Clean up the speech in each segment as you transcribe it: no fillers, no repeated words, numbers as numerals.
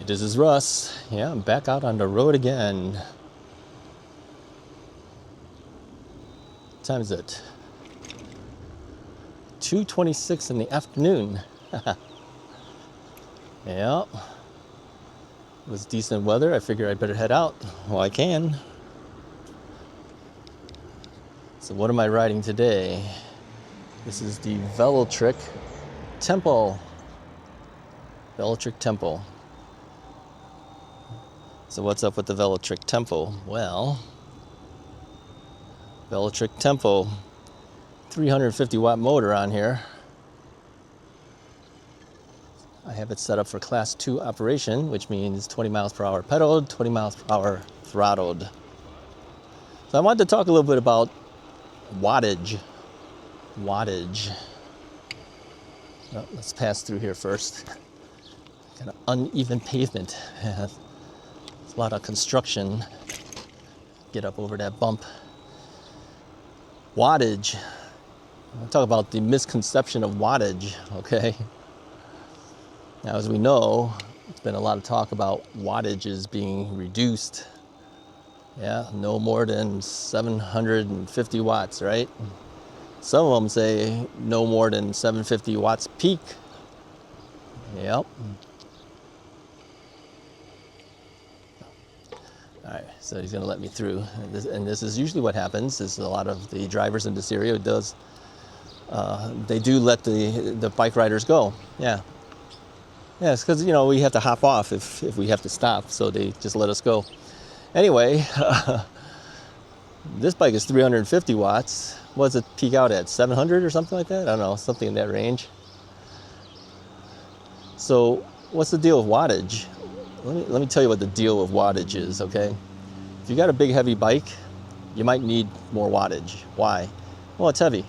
This is Russ. Yeah, I'm back out on the road again. What time is it? 2:26 in the afternoon. Yeah. It was decent weather. I figure I better head out while I can. So what am I riding today? This is the Velotric Temple. Velotric Temple. So what's up with the Velotric Tempo? Well, Velotric Tempo, 350 watt motor on here. I have it set up for class 2 operation, which means 20 miles per hour pedaled, 20 miles per hour throttled. So I wanted to talk a little bit about wattage. Wattage. Well, let's pass through here first. Kind of uneven pavement. A lot of construction. Get up over that bump. Wattage. I'll talk about the misconception of wattage, okay? Now, as we know, there's been a lot of talk about wattages being reduced. Yeah, no more than 750 watts, right? Some of them say no more than 750 watts peak. Yep. All right, so he's gonna let me through. And this is usually what happens, is a lot of the drivers in this area they do let the bike riders go. Yeah. Yeah, it's because, we have to hop off if we have to stop, so they just let us go. Anyway, this bike is 350 watts. What does it peak out at, 700 or something like that? I don't know, something in that range. So what's the deal with wattage? Let me tell you what the deal with wattage is, okay? If you got a big heavy bike, you might need more wattage. Why? Well, it's heavy.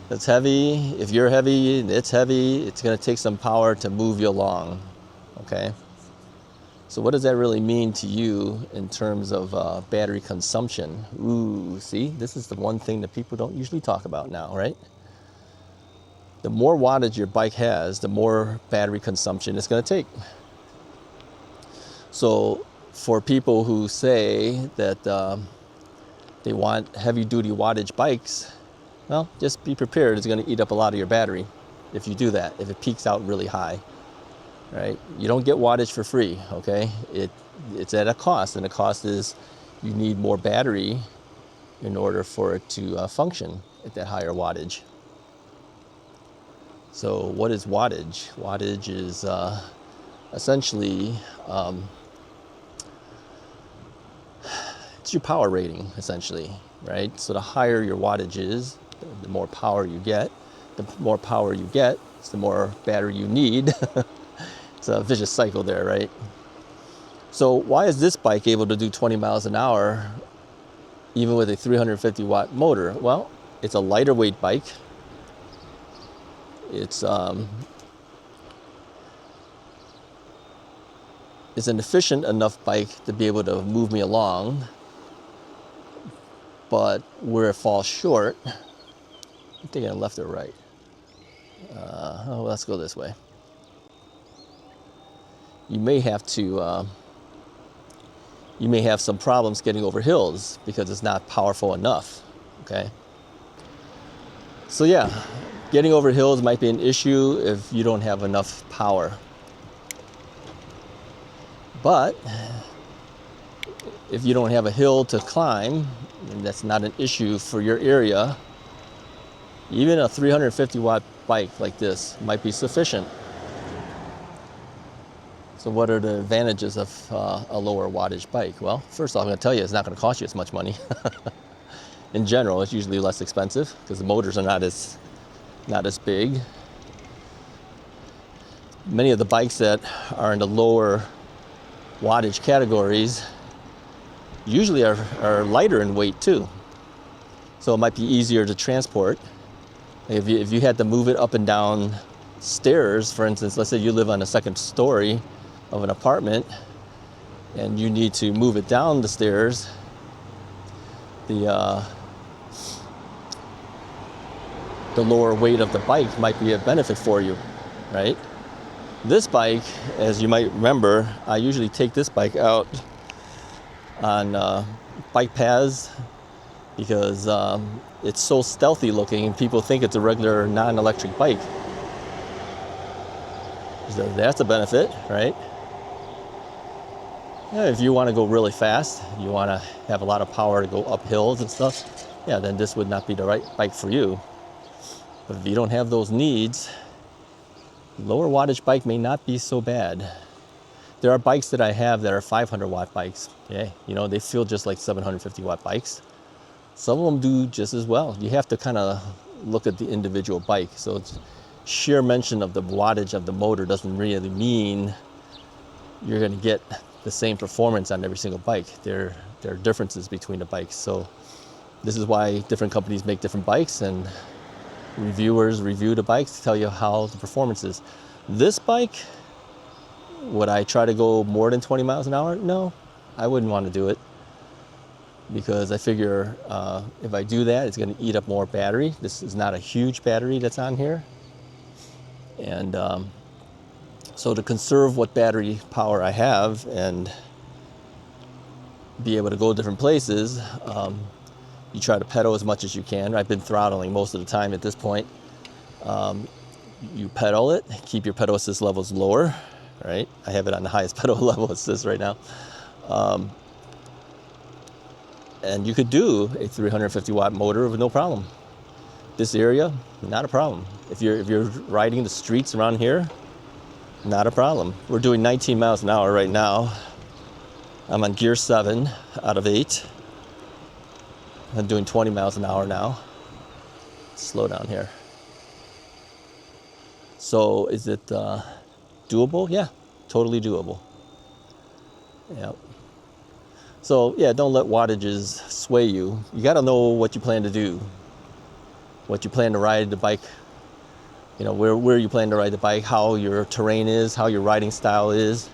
It's heavy. If you're heavy, it's heavy. It's going to take some power to move you along, okay? So what does that really mean to you in terms of battery consumption? Ooh, see, this is the one thing that people don't usually talk about now, right? The more wattage your bike has, the more battery consumption it's going to take. So for people who say that they want heavy-duty wattage bikes, well, just be prepared. It's going to eat up a lot of your battery if you do that, if it peaks out really high, right? You don't get wattage for free, okay? It's at a cost, and the cost is you need more battery in order for it to function at that higher wattage. So what is wattage? Wattage is essentially it's your power rating, essentially, right? So the higher your wattage is, the more power you get. The more power you get, it's the more battery you need. It's a vicious cycle there, right? So why is this bike able to do 20 miles an hour even with a 350 watt motor? Well, it's a lighter weight bike. It's an efficient enough bike to be able to move me along, but where it falls short, I'm thinking left or right. Let's go this way. You may have some problems getting over hills because it's not powerful enough, okay? So yeah, getting over hills might be an issue if you don't have enough power. But if you don't have a hill to climb, and that's not an issue for your area, even a 350 watt bike like this might be sufficient. So what are the advantages of a lower wattage bike? Well, first off, I'm going to tell you, it's not going to cost you as much money. In general, it's usually less expensive because the motors are not as big. Many of the bikes that are in the lower wattage categories usually are lighter in weight too. So it might be easier to transport. If you had to move it up and down stairs, for instance, let's say you live on a second story of an apartment and you need to move it down the stairs, the lower weight of the bike might be a benefit for you, right? This bike, as you might remember, I usually take this bike out on bike paths because it's so stealthy looking. People think it's a regular non-electric bike. So that's a benefit, right? Yeah, if you want to go really fast, you want to have a lot of power to go up hills and stuff, yeah, then this would not be the right bike for you. But if you don't have those needs, lower wattage bike may not be so bad. There are bikes that I have that are 500 watt bikes. Yeah, you know, they feel just like 750 watt bikes. Some of them do just as well. You have to kind of look at the individual bike. So it's sheer mention of the wattage of the motor doesn't really mean you're going to get the same performance on every single bike. There are differences between the bikes. So this is why different companies make different bikes, and reviewers review the bikes to tell you how the performance is. This bike, would I try to go more than 20 miles an hour? No, I wouldn't want to do it, because I figure if I do that, it's going to eat up more battery. This is not a huge battery that's on here. And so to conserve what battery power I have and be able to go different places, you try to pedal as much as you can. I've been throttling most of the time at this point. You pedal it, keep your pedal assist levels lower, right? I have it on the highest pedal level assist right now. And you could do a 350 watt motor with no problem. This area, not a problem. If you're riding the streets around here, not a problem. We're doing 19 miles an hour right now. I'm on gear 7 out of 8. I'm doing 20 miles an hour now. Slow down here. So is it doable? Yeah, totally doable. Yeah. So yeah, don't let wattages sway you. You got to know what you plan to do, what you plan to ride the bike. You know, where you plan to ride the bike, how your terrain is, how your riding style is,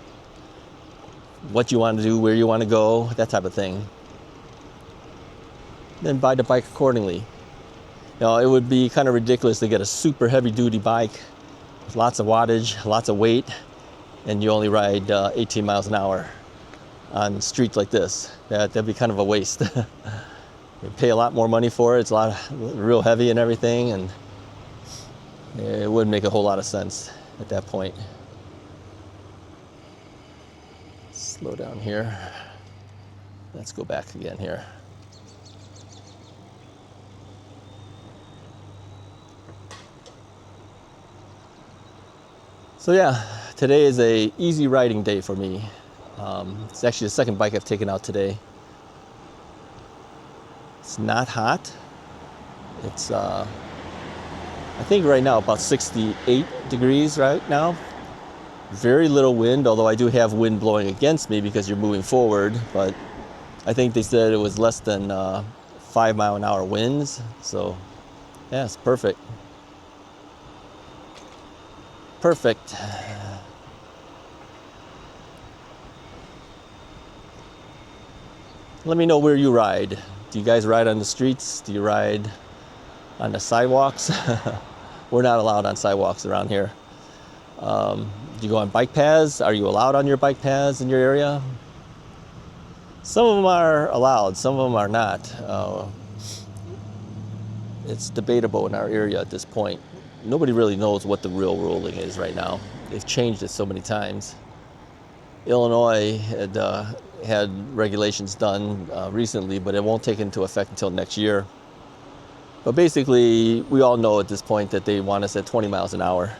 what you want to do, where you want to go, that type of thing. Then buy the bike accordingly. Now, it would be kind of ridiculous to get a super heavy duty bike with lots of wattage, lots of weight, and you only ride 18 miles an hour on streets like this. That'd be kind of a waste. You pay a lot more money for it. It's real heavy and everything, and it wouldn't make a whole lot of sense at that point. Slow down here. Let's go back again here. So yeah, today is a easy riding day for me. It's actually the second bike I've taken out today. It's not hot. It's I think right now about 68 degrees right now. Very little wind, although I do have wind blowing against me because you're moving forward, but I think they said it was less than 5 mile an hour winds. So yeah, it's perfect. Perfect. Let me know where you ride. Do you guys ride on the streets? Do you ride on the sidewalks? We're not allowed on sidewalks around here. Do you go on bike paths? Are you allowed on your bike paths in your area? Some of them are allowed, some of them are not. It's debatable in our area at this point. Nobody really knows what the real ruling is right now. They've changed it so many times. Illinois had regulations done recently, but it won't take into effect until next year. But basically, we all know at this point that they want us at 20 miles an hour,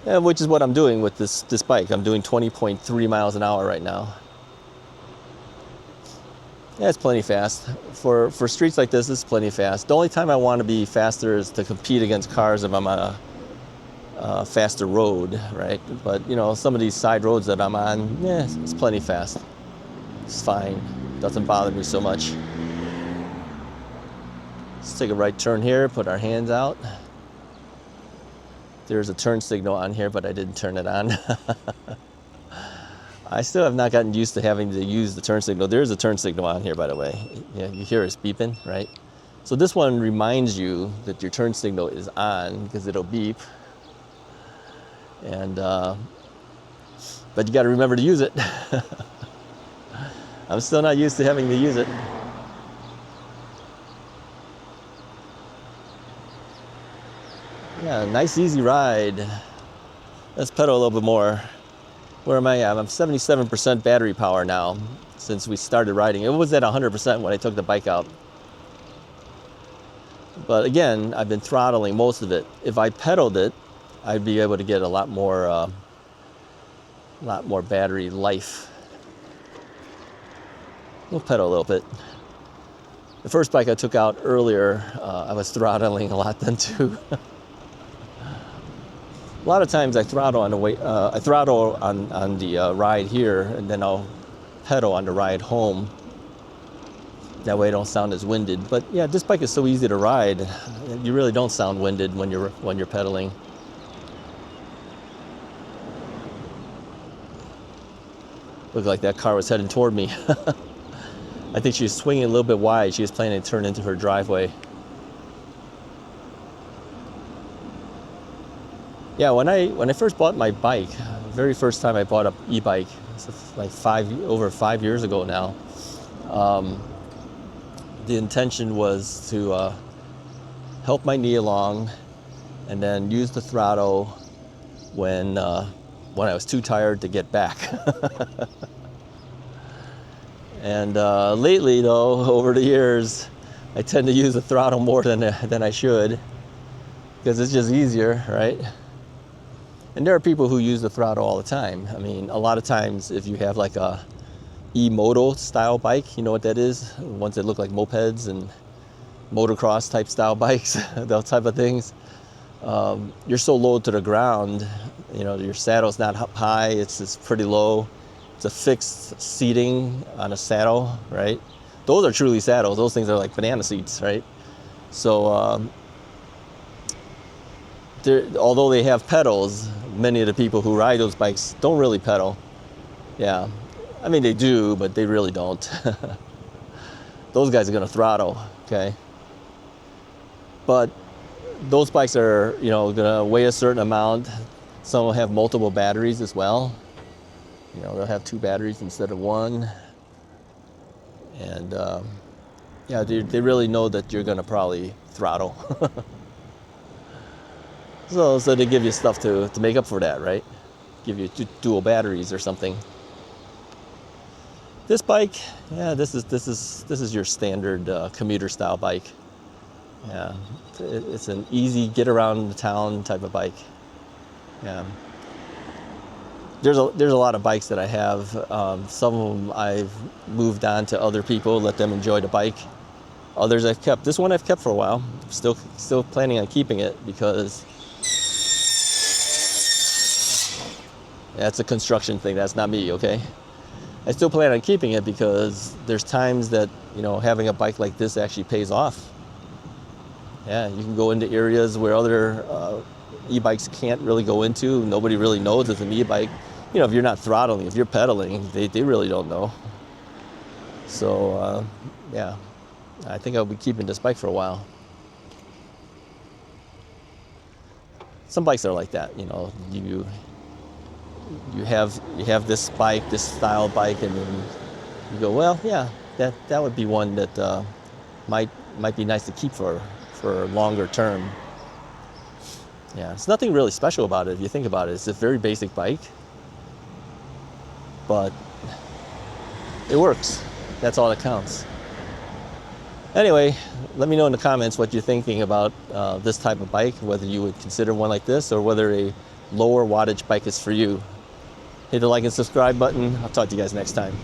which is what I'm doing with this bike. I'm doing 20.3 miles an hour right now. Yeah, it's plenty fast. For streets like this, it's plenty fast. The only time I want to be faster is to compete against cars if I'm on a faster road, right? But, you know, some of these side roads that I'm on, yeah, it's plenty fast. It's fine. Doesn't bother me so much. Let's take a right turn here, put our hands out. There's a turn signal on here, but I didn't turn it on. I still have not gotten used to having to use the turn signal. There is a turn signal on here, by the way. Yeah, you hear it's beeping, right? So this one reminds you that your turn signal is on because it'll beep. And but you got to remember to use it. I'm still not used to having to use it. Yeah, nice easy ride. Let's pedal a little bit more. Where am I at? I'm 77% battery power now since we started riding. It was at 100% when I took the bike out. But again, I've been throttling most of it. If I pedaled it, I'd be able to get a lot more battery life. We'll pedal a little bit. The first bike I took out earlier, I was throttling a lot then too. A lot of times I throttle on the way. I throttle on the ride here, and then I'll pedal on the ride home. That way I don't sound as winded. But yeah, this bike is so easy to ride. You really don't sound winded when you're pedaling. Looked like that car was heading toward me. I think she was swinging a little bit wide. She was planning to turn into her driveway. Yeah, when I first bought my bike, very first time I bought an e-bike, like over 5 years ago now. The intention was to help my knee along, and then use the throttle when I was too tired to get back. And lately, though, over the years, I tend to use the throttle more than I should, because it's just easier, right? And there are people who use the throttle all the time. I mean, a lot of times, if you have like a e-moto style bike, you know what that is? Ones that look like mopeds and motocross type style bikes, those type of things. You're so low to the ground, you know, your saddle's not up high, it's pretty low. It's a fixed seating on a saddle, right? Those are truly saddles. Those things are like banana seats, right? So, although they have pedals, many of the people who ride those bikes don't really pedal. Yeah, I mean they do, but they really don't. Those guys are gonna throttle, okay? But those bikes are, you know, gonna weigh a certain amount. Some will have multiple batteries as well. You know, they'll have 2 batteries instead of 1. And yeah, they really know that you're gonna probably throttle. So they give you stuff to make up for that, right? Give you dual batteries or something. This bike, yeah, this is your standard commuter style bike. Yeah, it's an easy get around the town type of bike. Yeah. There's a lot of bikes that I have. Some of them I've moved on to other people, let them enjoy the bike. Others I've kept. This one I've kept for a while. Still planning on keeping it because that's a construction thing. That's not me, okay? I still plan on keeping it because there's times that, you know, having a bike like this actually pays off. Yeah, you can go into areas where other e-bikes can't really go into. Nobody really knows it's an e-bike. You know, if you're not throttling, if you're pedaling, they really don't know. So, yeah, I think I'll be keeping this bike for a while. Some bikes are like that, you know. You have this bike, this style bike, and then you go, well, yeah, that would be one that might be nice to keep for longer term. Yeah, it's nothing really special about it if you think about it. It's a very basic bike, but it works. That's all that counts. Anyway, let me know in the comments what you're thinking about this type of bike, whether you would consider one like this or whether a lower wattage bike is for you. Hit the like and subscribe button. I'll talk to you guys next time.